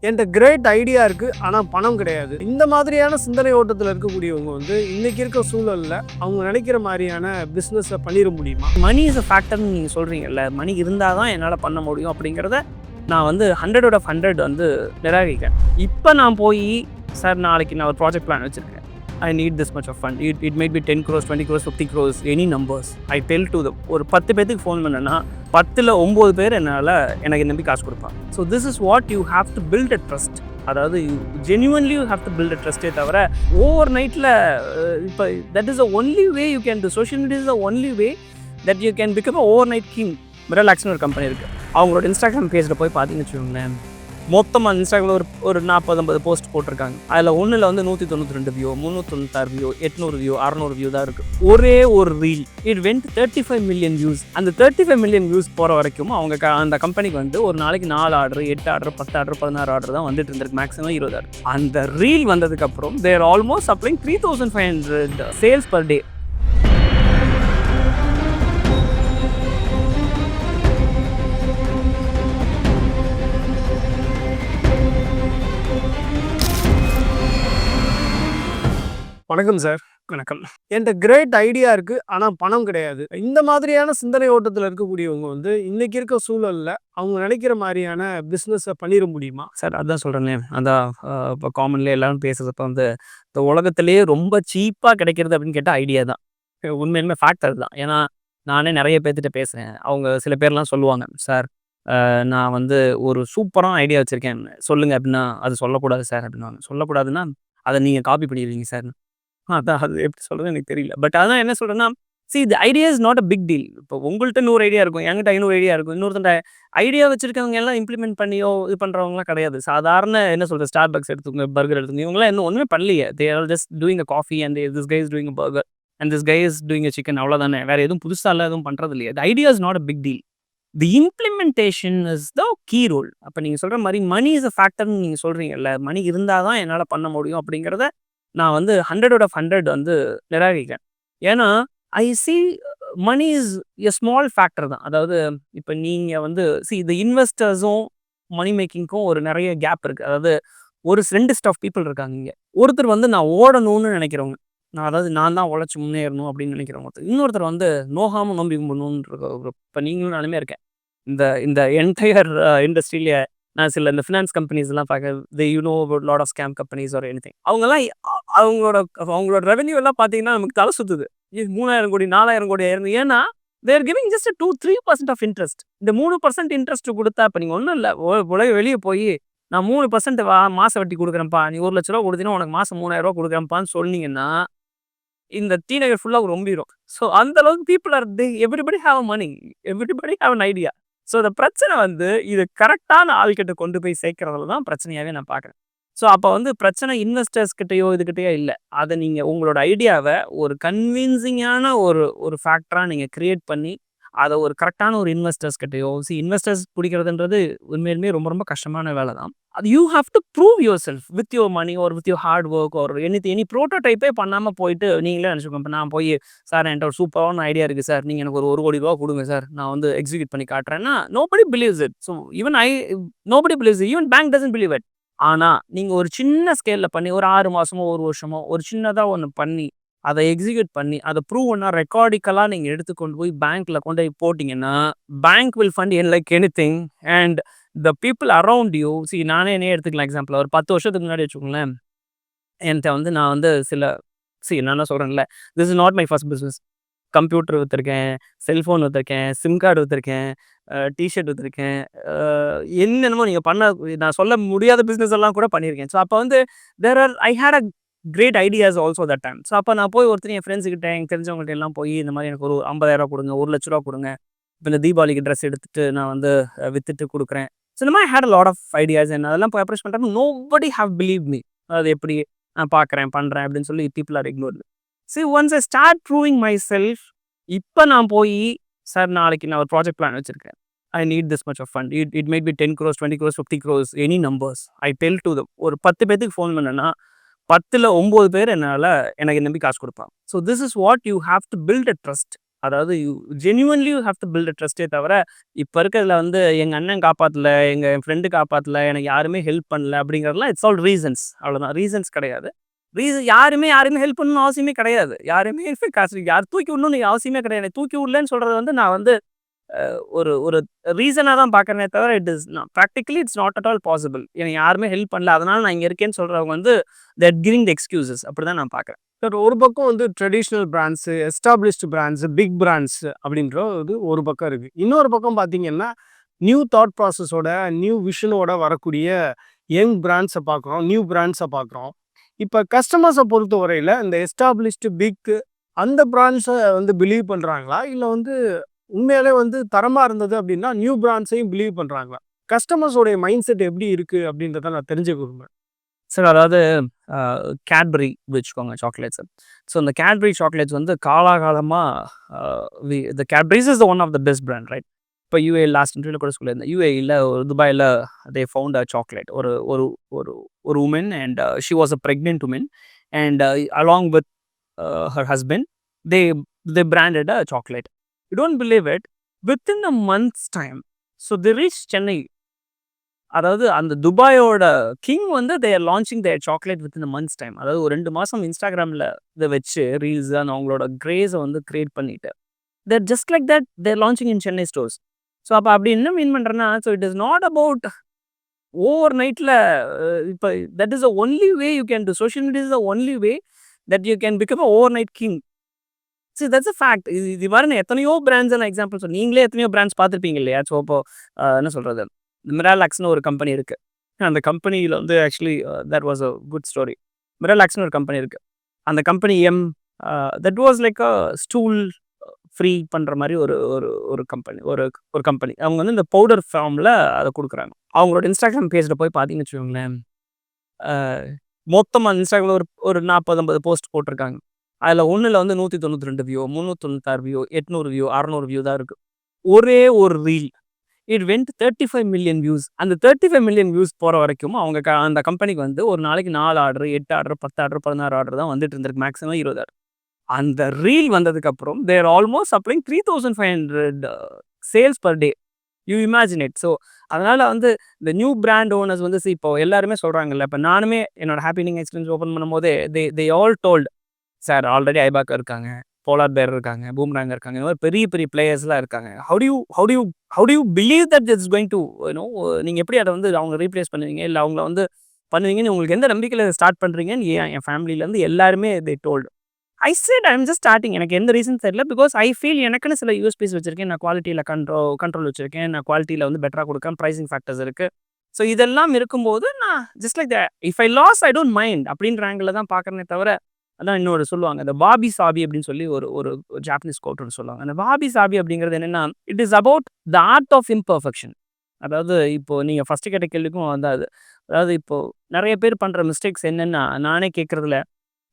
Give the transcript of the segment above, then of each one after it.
என்கிட்ட great idea இருக்குது, ஆனால் பணம் கிடையாது. இந்த மாதிரியான சிந்தனை ஓட்டத்தில் இருக்கக்கூடியவங்க இன்னைக்கு இருக்க சூழலில் அவங்க நினைக்கிற மாதிரியான பிஸ்னஸை பண்ணிட முடியுமா? மணி இஸ் அ ஃபேக்டர்னு நீங்கள் சொல்கிறீங்கல்ல, மணி இருந்தால் தான் என்னால் பண்ண முடியும் அப்படிங்கிறத நான் 100 out of 100 நிராகரிக்கிறேன். இப்போ நான் போய் சார் நாளைக்கு நான் ஒரு ப்ராஜெக்ட் பிளான் வச்சுருக்கேன், I need this much of fund. It might be 10 crores, 20 crores, 50 crores, any numbers. I tell to them. ஒரு 10 பேருக்கு ஃபோன் பண்ணேன்னா 10ல் 9 பேர் எனக்கு நம்பி காசு கொடுப்பாங்க. So this is what you have to build a trust. அதாவது genuinely you have to build a ட்ரஸ்ட்டே தவிர ஓவர் நைட்டில் இப்போ that is the only way you can to social media is the only way that you can become a over night king. மிரலாக்ஸ்னு ஒரு company இருக்குது, அவங்களோட Instagram பேஜில் போய் பார்த்தீங்கன்னு வச்சுக்கோங்களேன், மொத்தமாக இன்ஸ்டாகிராமில் ஒரு 40-50 போஸ்ட் போட்டிருக்காங்க. அதில் ஒன்றில் 192 வியூ, 396 வியூ, 800 வியூ, 600 வியூ தான் இருக்குது. ஒரே ஒரு reel it went 35 million views. அந்த 35 மில்லியன் வியூஸ் போகிற வரைக்கும் அவங்க அந்த கம்பெனிக்கு ஒரு நாளைக்கு 4 ஆர்டர், 8 ஆர்டர், 10 ஆர்டர், 16 ஆர்டர் தான் வந்துட்டு இருந்திருக்கு, மேக்ஸிமம் 20 ஆர்டர். அந்த ரீல் வந்ததுக்கப்புறம் there almost supplying 3500 sales per day. வணக்கம் சார். வணக்கம். என்கிட்ட கிரேட் ஐடியா இருக்குது, ஆனால் பணம் கிடையாது. இந்த மாதிரியான சிந்தனை ஓட்டத்தில் இருக்கக்கூடியவங்க இன்னைக்கு இருக்க சூழலில் அவங்க நினைக்கிற மாதிரியான பிஸ்னஸை பண்ணிட முடியுமா? சார் அதான் சொல்கிறேன், அதான் இப்போ காமன்லேயே எல்லாரும் பேசுகிறப்ப இந்த உலகத்திலேயே ரொம்ப சீப்பாக கிடைக்கிறது அப்படின்னு கேட்டால் ஐடியா தான். உண்மையிலுமே ஃபேக்டர் தான். ஏன்னா நானே நிறைய பேர்த்திட்ட பேசுகிறேன். அவங்க சில பேர்லாம் சொல்லுவாங்க, சார் நான் ஒரு சூப்பரான ஐடியா வச்சுருக்கேன் சொல்லுங்கள் அப்படின்னா, அது சொல்லக்கூடாது சார் அப்படின்வாங்க. சொல்லக்கூடாதுன்னா அதை நீங்கள் காப்பி பண்ணிடுவீங்க சார். அதான் அது எப்படி சொல்கிறது எனக்கு தெரியல. பட் அதான் என்ன சொல்கிறேன்னா, the idea is not a big deal. இப்போ உங்கள்கிட்ட 100 ஐடியா இருக்கும், என்கிட்ட 500 ஐடியா இருக்கும். இன்னொருத்தண்ட ஐடியா வச்சுருக்கவங்க எல்லாம் இம்ப்ளிமெண்ட் பண்ணியோ இது பண்ணுறவங்களாம் கிடையாது. சாதாரண என்ன சொல்கிறது, ஸ்டார்பக்ஸ் எடுத்துக்கோங்க, பர்கர் எடுத்துக்கோங்க, இவங்களாம் இன்னும் ஒன்றுமே பண்ணலையே. They are just doing a coffee and this guy is doing a burger and this guy is doing a chicken, அவ்வளோதானே. வேறு எதுவும் புதுசாலாம் எதுவும் பண்ணுறது இல்லையா. The idea is not a big deal. The implementation is the key role. அப்போ நீங்கள் சொல்கிற மாதிரி மணி இஸ் அ ஃபேக்டர்னு நீங்கள் சொல்கிறீங்கல்ல, மணி இருந்தால் தான் என்னால் பண்ண முடியும் அப்படிங்கிறத நான் 100 out of 100 நிராகரிக்கிறேன். ஏன்னா I see money is a small factor தான். அதாவது இப்போ நீங்கள் இந்த இன்வெஸ்டர்ஸும் மணி மேக்கிங்க்கும் ஒரு நிறைய கேப் இருக்குது. அதாவது ஒரு 2 செட் ஆஃப் பீப்புள் இருக்காங்க இங்கே. ஒருத்தர் நான் ஓடணும்னு நினைக்கிறவங்க, நான் தான் உழைச்சி முன்னேறணும் அப்படின்னு நினைக்கிறவங்க. இன்னொருத்தர் நோகாமல் நம்பி கும்பிடணுன்ற இப்போ நீங்களும் நானுமே இருக்கேன். இந்த என்டையர் இண்டஸ்ட்ரியிலே நான் சில இந்த ஃபினான்ஸ் கம்பெனிஸ்லாம் பார்க்க lot of scam companies or anything. அவங்கெல்லாம் அவங்களோட ரெவென்யூ எல்லாம் பார்த்தீங்கன்னா நமக்கு தலை சுற்றுது. 3000 கோடி 4000 கோடி ஆயிரம். ஏன்னா தேர் கிவிங் ஜஸ்ட் 2-3% ஆஃப் இன்ட்ரெஸ்ட். இந்த 3% இன்ட்ரெஸ்ட் கொடுத்தா இப்போ நீங்கள் ஒன்றும் இல்லை, உலக வெளியே போய் நான் 3% மாச வட்டி கொடுக்குறேன்ப்பா, நீ 1 லட்ச ரூபா கொடுத்தீங்கன்னா உனக்கு மாதம் 3000 ரூபா கொடுக்குறேன்ப்பான்னு சொன்னீங்கன்னா இந்த டீநகர் ஃபுல்லாக ரொம்பிடும். ஸோ அந்த அளவுக்கு people are everybody have money, everybody have an idea. So இந்த பிரச்சனை இது கரெக்டான ஆள்கிட்ட கொண்டு போய் சேர்க்கறதுல தான் பிரச்சனையாகவே நான் பார்க்குறேன். ஸோ அப்போ பிரச்சனை இன்வெஸ்டர்ஸ் கிட்டேயோ இதுக்கிட்டேயோ இல்லை. அதை நீங்கள் உங்களோட ஐடியாவை ஒரு கன்வின்சிங்கான ஒரு ஃபேக்டராக நீங்கள் க்ரியேட் பண்ணி அதை ஒரு கரெக்டான ஒரு இன்வெஸ்டர்ஸ் கிட்டேயோ இன்வெஸ்டர்ஸ் பிடிக்கிறதுன்றது உண்மையிலுமே ரொம்ப ரொம்ப கஷ்டமான வேலை தான். அது you have to prove yourself with your money ஒரு வித் யுவர் ஹார்ட் ஒர்க் ஒரு எனி ப்ரோட்டோடைப்பே பண்ணாமல் போயிட்டு நீங்களே நினச்சிக்கோங்க. இப்போ நான் போய் சார் என்கிட்ட ஒரு சூப்பரான ஐடியா இருக்குது சார், நீங்கள் எனக்கு ஒரு 1 கோடி ரூபா கொடுங்க சார், நான் எக்ஸிக்யூட் பண்ணி காட்டுறேன்னா nobody believes it. So nobody believes it, even bank doesn't believe it. ஆனால் நீங்கள் ஒரு சின்ன ஸ்கேலில் பண்ணி ஒரு 6 மாதமோ 1 வருஷமோ ஒரு சின்னதாக ஒன்று பண்ணி அதை எக்ஸிக்யூட் பண்ணி அதை ப்ரூவ் பண்ணால் ரெக்கார்டிக்கலாக நீங்கள் எடுத்துக்கொண்டு போய் பேங்க்கில் கொண்டு போய் போட்டிங்கன்னா bank will fund like anything. And the people around you, நானே என்னையே எடுத்துக்கலாம் எக்ஸாம்பிள். ஒரு 10 வருஷத்துக்கு முன்னாடி வச்சுக்கோங்களேன், என்கிட்ட நான் சில நான் தான் சொல்கிறேன்ல, this is not my first business. Computer விற்றுருக்கேன், செல்ஃபோன் விற்றுருக்கேன், சிம் கார்டு விற்றுருக்கேன், டிஷர்ட் விற்றுருக்கேன், என்னென்னமோ நீங்கள் நான் சொல்ல முடியாத பிஸ்னஸ் எல்லாம் கூட பண்ணியிருக்கேன். ஸோ அப்போ I had a great ideas also that time. So அப்போ நான் போய் ஒருத்தர் என் ஃப்ரெண்ட்ஸுக்கிட்ட எனக்கு தெரிஞ்சவங்கள்ட்ட எல்லாம் போய் இந்த மாதிரி எனக்கு ஒரு 50,000 ரூபா கொடுங்க, 1 லட்ச ரூபா கொடுங்க, இப்போ இந்த தீபாவளிக்கு ட்ரெஸ் எடுத்துகிட்டு நான் விற்றுட்டு கொடுக்குறேன். ஸோ இந்த மாதிரி had a lot of ideas. என்ன அதெல்லாம் போய் அப்ரோச் பண்ணுறேன், நோபடி ஹேவ் பிலீவ் மீ. அது எப்படி நான் பார்க்குறேன் பண்ணுறேன் அப்படின்னு சொல்லி people are ignored. Once I start proving my self, இப்போ நான் போய் சார் நாளைக்கு நான் ஒரு ப்ராஜெக்ட் பிளான் வச்சுருக்கேன், I need this much of fund. It might be 10 crores, 20 crores, 50 crores, any numbers. I tell to them. ஒரு 10 பேருக்கு ஃபோன் பண்ணேன்னா 10ல் 9 பேர் எனக்கு நம்பி காசு கொடுப்பாங்க. So this is what you have to build a trust. அதாவது genuinely you have to build ட்ரஸ்ட்டே தவிர இப்போ இருக்கிறதுல வந்து எங்கள் அண்ணன் காப்பாற்றல, என் ஃப்ரெண்டு காப்பாற்றல, எனக்கு யாருமே ஹெல்ப் பண்ணல அப்படிங்கிறதுலாம் இட்ஸ் ஆல் ரீசன்ஸ். அவ்வளோதான், ரீசன்ஸ் கிடையாது. யாருமே ஹெல்ப் பண்ணணும்னு அவசியமே கிடையாது. யாருமே காசு யார் தூக்கி விடணும்னு அவசியமே கிடையாது. தூக்கி விடலன்னு சொல்கிறது வந்து நான் வந்து ஒரு ஒரு ரீசனாக தான் பார்க்குறேனே தவிர practically it's not at all possible. எனக்கு யாருமே ஹெல்ப் பண்ணல, அதனால நான் இங்கே இருக்கேன்னு சொல்கிறவங்க வந்து தட் கிவிங் த எக்ஸ்கியூசஸ். அப்படி தான் நான் பார்க்குறேன். சார், ஒரு பக்கம் வந்து traditional brands, established brands, big brands அப்படின்றது ஒரு பக்கம் இருக்குது. இன்னொரு பக்கம் பார்த்தீங்கன்னா நியூ தாட் ப்ராசஸோட, நியூ விஷனோட வரக்கூடிய யங் பிராண்ட்ஸை பார்க்குறோம், நியூ பிராண்ட்ஸை பார்க்குறோம். இப்போ கஸ்டமர்ஸை பொறுத்த வரையில் இந்த எஸ்டாப்ளிஷ்டு பிக் அந்த பிராண்ட்ஸை வந்து பிலீவ் பண்ணுறாங்களா, இல்லை வந்து உண்மையிலே வந்து தரமாக இருந்தது அப்படின்னா நியூ பிராண்ட்ஸையும் பிலீவ் பண்ணுறாங்களா? கஸ்டமர்ஸோடைய மைண்ட் செட் எப்படி இருக்குது அப்படின்றத நான் தெரிஞ்சுக்க விரும்புகிறேன். சார், அதாவது கேட்பரி வச்சுக்கோங்க, சாக்லேட்ஸு. ஸோ இந்த கேட்பரி சாக்லேட்ஸ் வந்து காலாகாலமாக the Cadbury's is the one of the best brand, right? இப்போ யூஏ லாஸ்ட் இன்டர்வியூல கூட சொல்லியிருந்தேன். யூஏஇல ஒரு துபாயில் தே ஃபவுண்ட் அ சாக்லேட். ஒரு ஒரு ஒரு ஒரு woman and she was a pregnant woman and along with her husband they they branded a chocolate. You don't believe it, within a month's time so they reach Chennai. அதாவது அந்த துபாயோட king வந்து they are launching their chocolate with in month's time. அதாவது ஒரு 2 மாதம் இன்ஸ்டாகிராமில் இதை வச்சு ரீல்ஸ் அந்த அவங்களோட கிரேஸை வந்து கிரியேட் பண்ணிட்டு there just like that there launching in Chennai stores. So அப்போ அப்படி என்ன மீன் பண்ணுறேன்னா, so it is not about over நைட்டில். இப்போ that is the only way you can to social media is the only way that you can become a over night king. So that's a fact. இது மாதிரி நான் எத்தனையோ brands நான் example சொல், நீங்களே எத்தனையோ பிராண்ட்ஸ் பார்த்துருப்பீங்க இல்லையா? ஸோ இப்போ என்ன சொல்கிறது, மிராலாக்ஸ்னு ஒரு கம்பெனி இருக்குது. அந்த கம்பெனியில் வந்து actually that was a good story. மிராலாக்ஸ்னு ஒரு கம்பெனி இருக்குது. அந்த company that was like a stool free பண்ணுற மாதிரி ஒரு ஒரு ஒரு கம்பெனி ஒரு கம்பெனி. அவங்க வந்து இந்த பவுடர் ஃபார்மில் அதை கொடுக்குறாங்க. அவங்களோட இன்ஸ்டாகிராம் பேஜில் போய் பார்த்தீங்கன்னு வச்சுக்கோங்களேன், மொத்தமாக இன்ஸ்டாகிராமில் ஒரு 40-50 போஸ்ட் போட்டிருக்காங்க. அதில் ஒன்றில் வந்து 192 வியூ, 396 வியூ, 800 வியூ, 600 வியூ தான் இருக்குது. ஒரே ஒரு reel it went 35 million views. அந்த 35 மில்லியன் வியூஸ் போகிற வரைக்கும் அவங்க அந்த கம்பெனிக்கு வந்து ஒரு நாளைக்கு 4 ஆர்டர், 8 ஆர்டர், 10 ஆர்டர், 16 ஆர்டர் தான் வந்துட்டு இருந்திருக்கு. Maximum 20 order. அந்த ரீல் வந்ததுக்கப்புறம் there almost supplying 3500 sales per day. You imagine it. So அதனால் வந்து இந்த நியூ பிராண்ட் ஓனர்ஸ் வந்து இப்போ எல்லாருமே சொல்கிறாங்கல்ல, இப்போ நானுமே என்னோட ஹாப்பினிங் எக்ஸ்பீரியன்ஸ் ஓப்பன் பண்ணும்போதே they all told, sir already ஐபாக் இருக்காங்க, போலார் பேர் இருக்காங்க, பூம்ராங் இருக்காங்க, இந்த மாதிரி பெரிய பெரிய பிளேயர்ஸ்லாம் இருக்காங்க. How to you believe that it's going to நீங்கள் எப்படி அதை வந்து அவங்க ரீப்ளேஸ் பண்ணுவீங்க, இல்லை அவங்கள வந்து பண்ணுவீங்கன்னு உங்களுக்கு எந்த நம்பிக்கையில் ஸ்டார்ட் பண்ணுறீங்கன்னு என் ஃபேமிலியிலேருந்து எல்லாருமே they told. I said I am just starting. எனக்கு எந்த ரீசன் தெரியல. பிகாஸ் ஐ ஃபீல் எனக்குன்னு சில யூஎஸ்பிஸ் வச்சிருக்கேன். நான் குவாலிட்டியில் கண்ட்ரோல் வச்சிருக்கேன். நான் குவாலிட்டியில் வந்து பெட்டராக கொடுக்கேன். ப்ரைசிங் ஃபேக்டர்ஸ் இருக்குது. ஸோ இதெல்லாம் இருக்கும்போது நான் just like if I loss I don't mind அப்படின்ற ஆங்கிளில் தான் பார்க்குறேனே தவிர, அதான் இன்னொரு சொல்லுவாங்க, இந்த வாபி சாபி அப்படின்னு சொல்லி ஒரு ஒரு ஜாப்பனீஸ் கோட் ஒன்று சொல்லுவாங்க. அந்த வாபி சாபி அப்படிங்கிறது என்னென்னா, it is about the art of imperfection. அதாவது இப்போது நீங்கள் ஃபஸ்ட்டு கேட்ட கேள்விக்கும் வந்து அதாவது இப்போது நிறைய பேர் பண்ணுற மிஸ்டேக்ஸ் என்னென்னா, நானே கேட்குறதுல,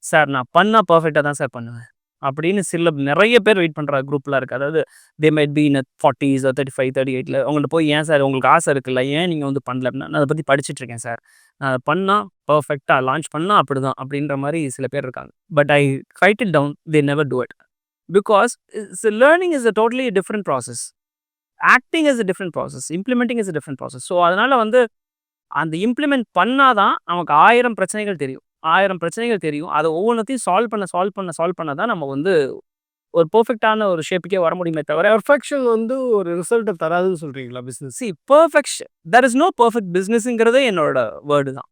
சார் நான் பண்ணால் பர்ஃபெக்டாக தான் சார் பண்ணுவேன் அப்படின்னு நிறைய பேர் வெயிட் பண்ணுற குரூப்லாம் இருக்குது. அதாவது they might be in 40s 35 38 அவங்கள்ட்ட போய், ஏன் சார் உங்களுக்கு ஆசை இருக்குல்ல, ஏன் நீங்கள் வந்து பண்ணல அப்படின்னா, நான் அதை பற்றி படிச்சுட்ருக்கேன் சார், நான் அதை பண்ணால் பர்ஃபெக்டாக லான்ச் பண்ணால் அப்படி தான் அப்படின்ற மாதிரி சில பேர் இருக்காங்க. But I write it down, they never do it. Because learning is a totally different process. Acting is a different process. Implementing is a different process. So அதனால் வந்து அந்த இம்ப்ளிமெண்ட் பண்ணால் தான் நமக்கு 1000 பிரச்சனைகள் தெரியும். 1000 பிரச்சனைகள் தெரியும். அதை ஒவ்வொன்றத்தையும் சால்வ் பண்ண தான் நம்ம வந்து ஒரு பெர்ஃபெக்ட்டான ஒரு ஷேப்புக்கே வர முடியுமே தவிர, பெர்ஃபெக்ஷன் வந்து ஒரு ரிசல்ட்டை தராதுன்னு சொல்கிறீங்களா business? Perfection there is no perfect பிஸ்னஸ்ங்கிறதே என்னோட வேர்டு தான்.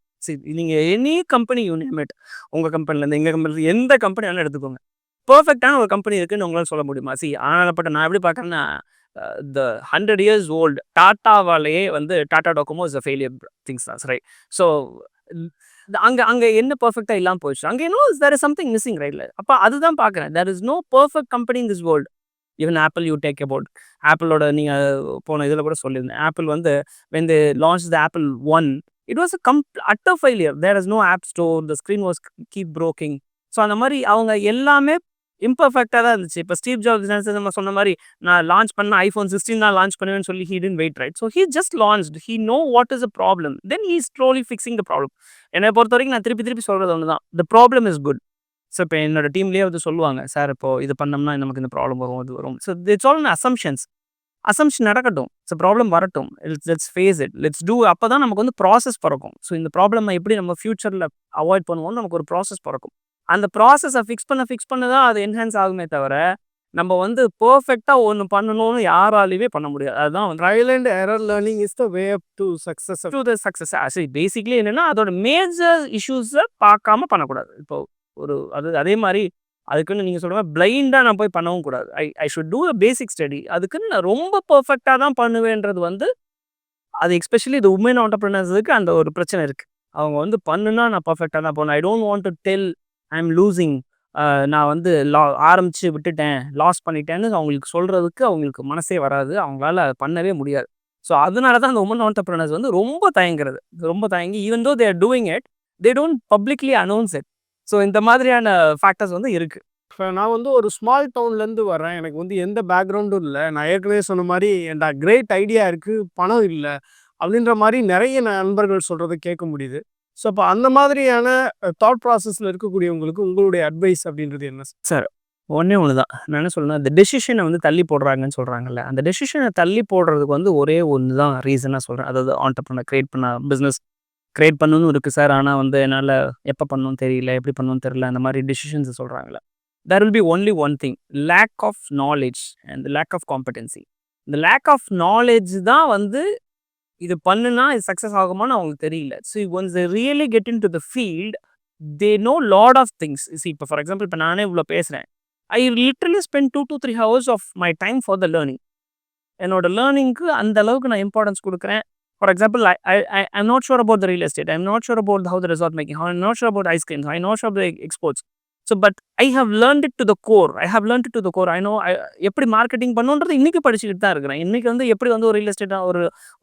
நீங்கள் any company you name it, உங்கள் கம்பெனிலேருந்து எங்கள் கம்பெனிலேருந்து எந்த கம்பெனி வேணாலும் எடுத்துக்கோங்க, பெர்ஃபெக்டான ஒரு கம்பெனி இருக்குன்னு உங்களால் சொல்ல முடியுமா? ஆனாலப்பட்ட நான் எப்படி பார்க்குறேன்னா, த 100 years old டாட்டாவாலேயே வந்து Tata Docomo is a failure things தான், ரைட்? ஸோ அங்கே என்ன பெர்ஃபெக்டாக இல்லாமல் போயிடுச்சு, அங்கே தேர் இஸ் சம்திங் மிஸ்ஸிங், ரைட்ல? அப்போ அதுதான் பார்க்குறேன். There is no perfect company in this world. Even Apple, you take about ஆப்பிளோட, நீங்கள் போன இதில் கூட சொல்லியிருந்தேன், ஆப்பிள் வந்து when they launched the Apple 1, it was a utter failure. There is no app store, the screen was keep broken. So அந்த மாதிரி அவங்க எல்லாமே இம்பர்ஃபெக்டாக தான் இருந்துச்சு. இப்போ ஸ்டீவ் ஜாப்ஸ் நம்ம சொன்ன மாதிரி, நான் லான்ச் பண்ண iPhone 16 தான் லான்ச் பண்ணுவேன்னு சொல்லி he didn't wait, right? So he just launched. He know what is the problem. Then he is slowly fixing the problem. என்னை பொறுத்த வரைக்கும் நான் திருப்பி சொல்கிறது ஒன்று தான், the problem is good. So இப்போ என்னோட டீம்லேயே வந்து சொல்லுவாங்க, சார் இப்போ இது பண்ணோம்னா நமக்கு இந்த ப்ராப்ளம் வரும், இது வரும். So it's all assumptions. Assumption நடக்கட்டும். ஸோ ப்ராப்ளம் வரட்டும். Let's face it. Let's do. அப்போ தான் நமக்கு வந்து ப்ராசஸ் பிறக்கும். ஸோ இந்த ப்ராப்ளமை எப்படி நம்ம ஃபியூச்சரில் அவாய்ட் பண்ணுவோம்னு நமக்கு ஒரு ப்ராசஸ் பிறக்கும். அந்த ப்ராசஸை ஃபிக்ஸ் பண்ண தான் அது என்ஹான்ஸ் ஆகுமே தவிர, நம்ம வந்து பெர்ஃபெக்ட்டா ஒண்ணு பண்ணணும்னு யாராலையுமே பண்ண முடியாது. அதுதான் வந்து trial and error learning is the way up to success. To the success. Basically என்னன்னா, அதோட மேஜர் இஷ்யூஸை பார்க்காம பண்ணக்கூடாது. இப்போ ஒரு அதே மாதிரி அதுக்குன்னு நீங்க சொல்ற மாரி பிளைண்டா நான் போய் பண்ணவும் கூடாது. I should do a basic study. அதுக்குன்னு நான் ரொம்ப பெர்ஃபெக்ட்டா தான் பண்ணுவேன்றது வந்து, அது எஸ்பெஷலி இந்த வுமன் ஆண்டர்பிரினர்ஸ்க்கு அந்த ஒரு பிரச்சனை இருக்கு. அவங்க வந்து பண்ணுனா நான் பெர்ஃபெக்ட்டா தான் பண்ணுவேன். I don't want to tell I am losing. நான் வந்து ஆரம்பிச்சு விட்டுட்டேன், லாஸ் பண்ணிட்டேன்னு அவங்களுக்கு சொல்றதுக்கு அவங்களுக்கு மனசே வராது. அவங்களால அத பண்ணவே முடியாது. ஸோ அதனால தான் அந்த வுமன் ஆண்டர்பிரினர்ஸ் வந்து ரொம்ப தயங்குறது. ரொம்ப தயங்கி even though they are doing it, they don't publicly announce it. So இந்த மாதிரியான ஃபேக்டர்ஸ் வந்து இருக்கு. இப்போ நான் வந்து ஒரு ஸ்மால் டவுன்லேருந்து வரேன். எனக்கு வந்து எந்த பேக்ரவுண்டும் இல்ல. நான் ஏற்கனவே சொன்ன மாரி என்ட்ட கிரேட் ஐடியா இருக்கு. பணம் இல்ல. அப்படின்ற மாரி நெறைய நண்பர்கள் சொல்றத கேட்க முடியுது. ஸோ அப்போ அந்த மாதிரியான தாட் ப்ராசஸ்ல இருக்கக்கூடியவங்களுக்கு உங்களுடைய அட்வைஸ் அப்படின்றது என்ன சார்? சார் ஒண்ணே ஒண்ணு தான். நான் என்ன சொல்றேன்னா, இந்த டெசிஷன வந்து தள்ளி போடுறாங்கன்னு சொல்றாங்கல்ல. அந்த டெசிஷன தள்ளி போடுறதுக்கு வந்து ஒரே ஒண்ணு தான் ரீசனா சொல்றேன். அதாவது ஆண்டர்பிரினர் கிரியேட் பண்ண பிசினஸ் கிரியேட் பண்ணணும்னு இருக்கு சார். ஆனா வந்து என்னால எப்ப பண்ணணும்னு தெரியல, எப்படி பண்ணணும்னு தெரியல. அந்த மாரி டெசிஷன்ஸ் சொல்றாங்கல்ல. There will be only one thing. Lack of knowledge and lack of competency. இந்த லேக் ஆஃப் நாலேட்ஜ் தான் வந்து இது பண்ணுனா இது சக்சஸ் ஆகுமான்னு அவங்களுக்கு தெரியல. So once they really get into the field, they know lot of things. இப்போ ஃபார் எக்ஸாம்பிள் இப்போ நானே இவ்வளோ பேசுறேன். I literally spend 2 to 3 hours of my time for the learning. என்னோட லேர்னிங்க்கு அந்த அளவுக்கு நான் இம்பார்ட்டன்ஸ் கொடுக்குறேன். For example I'm not sure about the real estate. I'm not sure about how the resort making. I'm not sure about ice creams. I not sure about exports. So but I have learnt it to the core. I know எப்படி marketing பண்ணணுன்றது இன்னைக்கு படிச்சுக்கிட்டு தான் இருக்கிறேன். இன்னைக்கு வந்து எப்படி வந்து ஒரு ரியல் எஸ்டேட்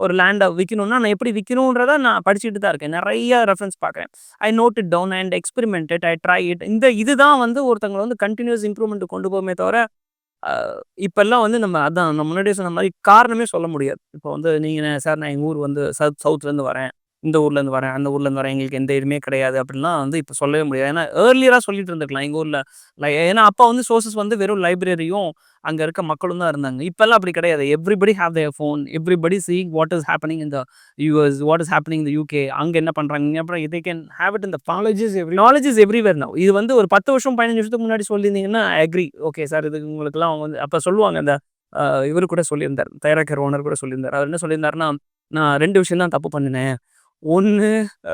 ஒரு லேண்டை விற்கணும்னா நான் எப்படி விற்கணுன்றதை நான் படிச்சுட்டு தான் இருக்கேன். நிறைய ரெஃபரன்ஸ் பார்க்குறேன். I note it down and experimented. I try it. இதுதான் வந்து ஒருத்தவங்களை வந்து கண்டினியூஸ் இம்ப்ரூவ்மெண்ட் கொண்டு போகுமே தவிர, இப்பெல்லாம் வந்து நம்ம முன்னாடியே சொன்ன மாதிரி காரணமே சொல்ல முடியாது. இப்போ வந்து நீங்க சார் நான் எங்கள் ஊர் வந்து சவுத்லேருந்து வரேன், இந்த ஊர்லேருந்து வரேன், அந்த ஊர்லேருந்து வரேன், எங்களுக்கு எந்த இதுவுமே கிடையாது அப்படிலாம் வந்து இப்போ சொல்லவே முடியாது. ஏன்னா ஏர்லியராக சொல்லிட்டு இருந்திருக்கலாம் எங்கள் ஊரில். ஏன்னா அப்போ வந்து சோர்சஸ் வந்து வெறும் லைப்ரரியும் அங்கே இருக்க மக்களும் தான் இருந்தாங்க. இப்போல்லாம் அப்படி கிடையாது. Everybody have their phone. Everybody seeing what is happening in the US, what is happening இந்த யூகே, அங்கே என்ன பண்ணுறாங்க, அப்புறம் தே கேன் ஹேவ் இட். இந்த நாலேஜ் இஸ் எவ்ரிவேர் நவ். இது வந்து ஒரு 10 வருஷம் 15 வருஷத்துக்கு முன்னாடி சொல்லியிருந்தீங்கன்னா ஐ அக்ரி. ஓகே சார், இது உங்களுக்குலாம் அவங்க வந்து அப்போ சொல்லுவாங்க. இந்த இவர் கூட சொல்லியிருந்தார், தயாரிக்கிற ஓனர் கூட சொல்லியிருந்தார். அவர் என்ன சொல்லியிருந்தாருன்னா, நான் 2 விஷயம் தான் தப்பு பண்ணினேன். ஒண்ணு, அ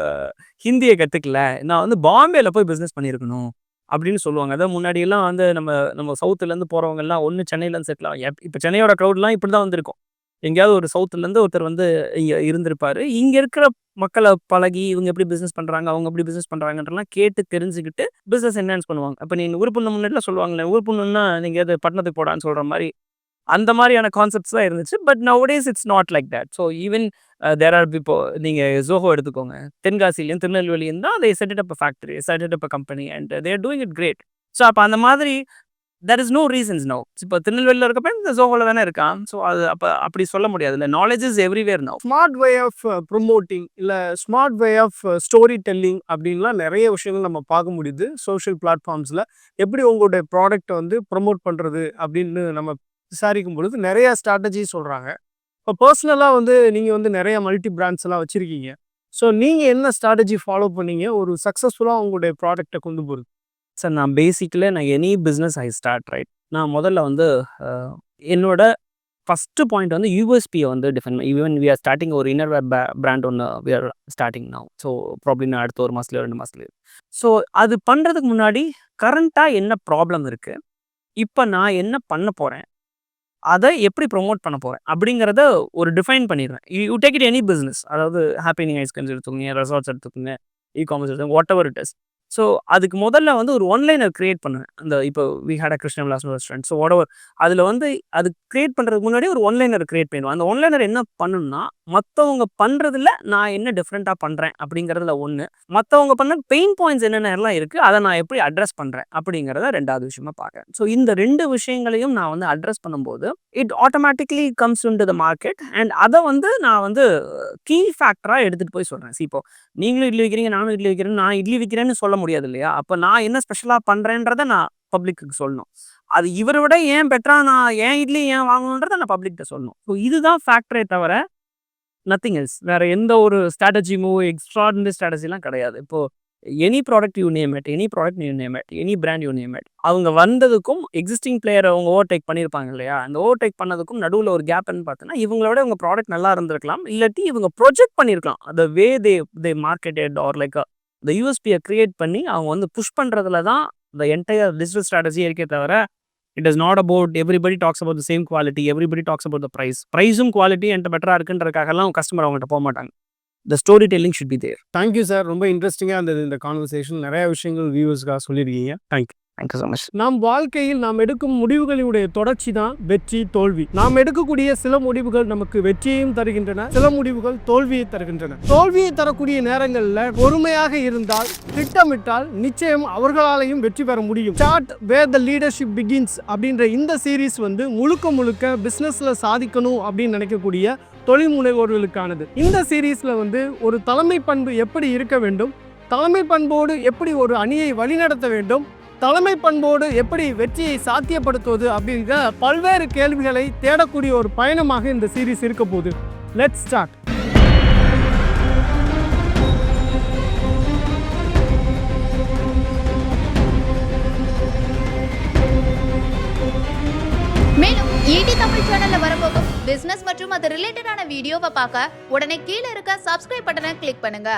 ஹிந்திய கத்துக்கல. நான் வந்து பாம்பேல போய் பிசினஸ் பண்ணியிருக்கணும் அப்படின்னு சொல்லுவாங்க. அதான் முன்னாடியெல்லாம் வந்து நம்ம சவுத்துலேருந்து போறவங்கலாம் ஒண்ணு சென்னையிலேருந்து செட்டில் ஆகும். இப்ப சென்னையோட க்ரௌட்லாம் இப்படிதான் வந்திருக்கும். எங்கேயாவது ஒரு சவுத்துலேருந்து ஒருத்தர் வந்து இங்க இருந்திருப்பாரு. இங்க இருக்கிற மக்கள பழகி இவங்க எப்படி பிசினஸ் பண்றாங்க, அவங்க எப்படி பிசினஸ் பண்றாங்கன்றலாம் கேட்டு தெரிஞ்சுக்கிட்டு பிசினஸ் என்ஹான்ஸ் பண்ணுவாங்க. அப்ப நீங்க ஊர் பொண்ணு முன்னாடிலாம் சொல்லுவாங்கல்ல, ஊர் பொண்ணுன்னா நீங்க எது பட்டணத்துக்கு போடான்னு சொல்ற மாரி அந்த மாதிரியான கான்செப்ட்ஸ் தான் இருந்துச்சு. But nowadays it's not like that. So even there are இப்போ நீங்க ஜோஹோ எடுத்துக்கோங்க. தென்காசியிலேயும் திருநெல்வேலியும் தான் they set it up a factory, set it up a company and they are doing it great. So அப்போ அந்த மாதிரி there is no reasons now. இப்போ திருநெல்வேலியில் இருக்க பையன் இந்த ஜோஹோல தானே இருக்கான். ஸோ அது அப்போ அப்படி சொல்ல முடியாதுல்ல. Knowledge is everywhere now. Smart way of promoting இல்ல smart way of story telling அப்படின்லாம் நெறைய விஷயங்கள் நம்ம பார்க்க முடியுது சோஷியல் பிளாட்ஃபார்ம்ஸ்ல. எப்படி உங்களுடைய ப்ராடக்ட்ட வந்து ப்ரொமோட் பண்றது அப்படின்னு நம்ம விசாரிக்கும் பொழுது நெறைய ஸ்ட்ராட்டஜி சொல்றாங்க. இப்போ பர்சனலா வந்து நீங்க வந்து நெறைய மல்டி பிராண்ட்ஸ் எல்லாம் வச்சிருக்கீங்க. ஸோ நீங்க என்ன ஸ்ட்ராட்டஜி ஃபாலோ பண்ணீங்க ஒரு சக்சஸ்ஃபுல்லா உங்களுடைய ப்ராடக்ட்ட கொண்டு போறது? சார் நான் any business I start right. நான் முதல்ல வந்து அ என்னோட ஃபர்ஸ்ட் பாயிண்ட் வந்து யூஎஸ்பிய வந்து define even we are starting ஒரு இன்னர்வேர் பிராண்ட் ஒண்ணு we are starting now. So probably நான் அடுத்த 1 மாசத்துலயோ 2 மாசத்துலயோ. ஸோ அது பண்றதுக்கு முன்னாடி கரண்ட்டா என்ன ப்ராப்ளம் இருக்கு? இப்ப நான் என்ன பண்ண போறேன்? அத எப்படி ப்ரமோட் பண்ண போறேன்? அப்படிங்கிறத ஒரு டிஃபைன் பண்ணிருவேன். You take it any business. அதாவது ஹேப்பி ஐஸ்கிரீம்ஸ் எடுத்துக்கோங்க, ரெசார்ட்ஸ் எடுத்துக்கோங்க, இ-காமர்ஸ் எடுத்துக்கோங்க, வாட்டெவர் இட் இஸ். ஸோ அதுக்கு முதல்ல வந்து ஒரு ஒன்லைனர் கிரியேட் பண்ணுவேன். அந்த இப்போ we had a Krishna Vilas restaurant. So whatever அதில வந்து அது கிரியேட் பண்றதுக்கு முன்னாடி ஒரு ஒன்லைனர் கிரியேட் பண்ணுவேன். அந்த ஒன்லைனர் என்ன பண்ணணும்னா, மத்தவங்க பண்றதுல நான் என்ன டிஃபரெண்ட்டா பண்றேன் அப்படிங்கிறதுல 1, மத்தவங்க பண்ண பெயின் பாயிண்ட்ஸ் என்னென்னலாம் இருக்கு, அத நான் எப்படி அட்ரஸ் பண்றேன் அப்படிங்கிறத 2வது விஷயமா பார்க்குறேன். ஸோ இந்த 2 விஷயங்களையும் நான் வந்து அட்ரஸ் பண்ணும்போது, it automatically comes into the market and அத வந்து நான் வந்து கீ ஃபேக்டரா எடுத்துட்டு போய் சொல்றேன். இப்போ நீங்களும் இட்லி விக்கிறீங்க, நானும் இட்லி விக்கிறேன். நான் இட்லி விக்கிறேன்னு சொல்ல முடியாது இல்லையா? அப்ப நான் என்ன ஸ்பெஷலா பண்றேன்றத நான் பப்ளிக்குக்கு சொல்லணும். அது இவர விட ஏன் பெட்டரா நான் என் இட்லி ஏன் வாங்கணுன்றத நான் பப்ளிக்ட்ட சொல்லணும். ஸோ இதுதான் ஃபேக்டரே தவிர நத்திங் எல்ஸ். வேற எந்த ஒரு ஸ்ட்ராட்டஜி மூவ், எக்ஸ்ட்ரார்டினரி ஸ்ட்ராட்டஜிலாம் கிடையாது. இப்போ any product you name it, any product you name it, any brand you name it. அவங்க வந்ததுக்கும் எக்ஸிஸ்டிங் பிளேயர அவங்க ஓவர்டேக் பண்ணியிருப்பாங்க இல்லையா? அந்த ஓவர்டேக் பண்ணதுக்கும் நடுவுல ஒரு கேப்ன்னு பார்த்தீங்கன்னா, இவங்கள விட இவங்க ப்ராடக்ட் நல்லா இருந்திருக்கலாம். இல்லாட்டி இவங்க ப்ரொஜெக்ட் பண்ணியிருக்கலாம். The way they marketed are like the யூஎஸ்பிய கிரியேட் பண்ணி அவங்க வந்து புஷ் பண்றதுல தான் த என்டையர் டிஜிட்டல் ஸ்ட்ராட்டஜி இருக்கே தவிர, it is not about everybody talks about the same quality, everybody talks about the price. பிரைஸும் குவாலிட்டி என்ட்ட பெட்டரா இருக்குன்றதுக்காகலாம் கஸ்டமர் அவங்ககிட்ட போமாட்டாங்க. The story telling should be there. Thank you sir. ரொம்ப இன்ட்ரெஸ்டிங்கா இருந்தது இந்த கான்வர்சேஷன். நிறைய விஷயங்கள் வியூவர்ஸ்க்காக சொல்லியிருக்கீங்க. Thank you. Thank you so much. நம் வாழ்க்கையில் நாம் எடுக்கும் முடிவுகளுடைய தொடர்ச்சி தான் வெற்றி, தோல்வி. நாம் எடுக்கக்கூடிய சில முடிவுகள் நமக்கு வெற்றியையும் தருகின்றன, சில முடிவுகள் தோல்வியை தருகின்றன. தோல்வியை தரக்கூடிய நேரங்களில் பொறுமையாக இருந்தால், திட்டமிட்டால் நிச்சயம் அவர்களாலையும் வெற்றி பெற முடியும். Start where the leadership begins அப்படின்ற இந்த சீரீஸ் வந்து முழுக்க பிஸ்னஸ்ல சாதிக்கணும் அப்படின்னு நினைக்கக்கூடிய தொழில் முனைவோர்களுக்கானது. இந்த சீரீஸ்ல வந்து ஒரு தலைமை பண்பு எப்படி இருக்க வேண்டும், தலைமை பண்போடு எப்படி ஒரு அணியை வழிநடத்த வேண்டும், தலைமை பண்போடு எப்படி வெற்றியை சாத்தியப்படுத்துவது அப்படிங்கிற பல்வேறு கேள்விகளை தேடக்கூடிய ஒரு பயணமாக இந்த சீரீஸ் இருக்க போகுது. Let's start. மேலும் ETtamil சேனல்ல வரப்போகும் பிசினஸ் மற்றும் அது ரிலேட்டடான வீடியோவை பார்க்க உடனே கீழே இருக்க சப்ஸ்கிரைப் பட்டனை கிளிக் பண்ணுங்க.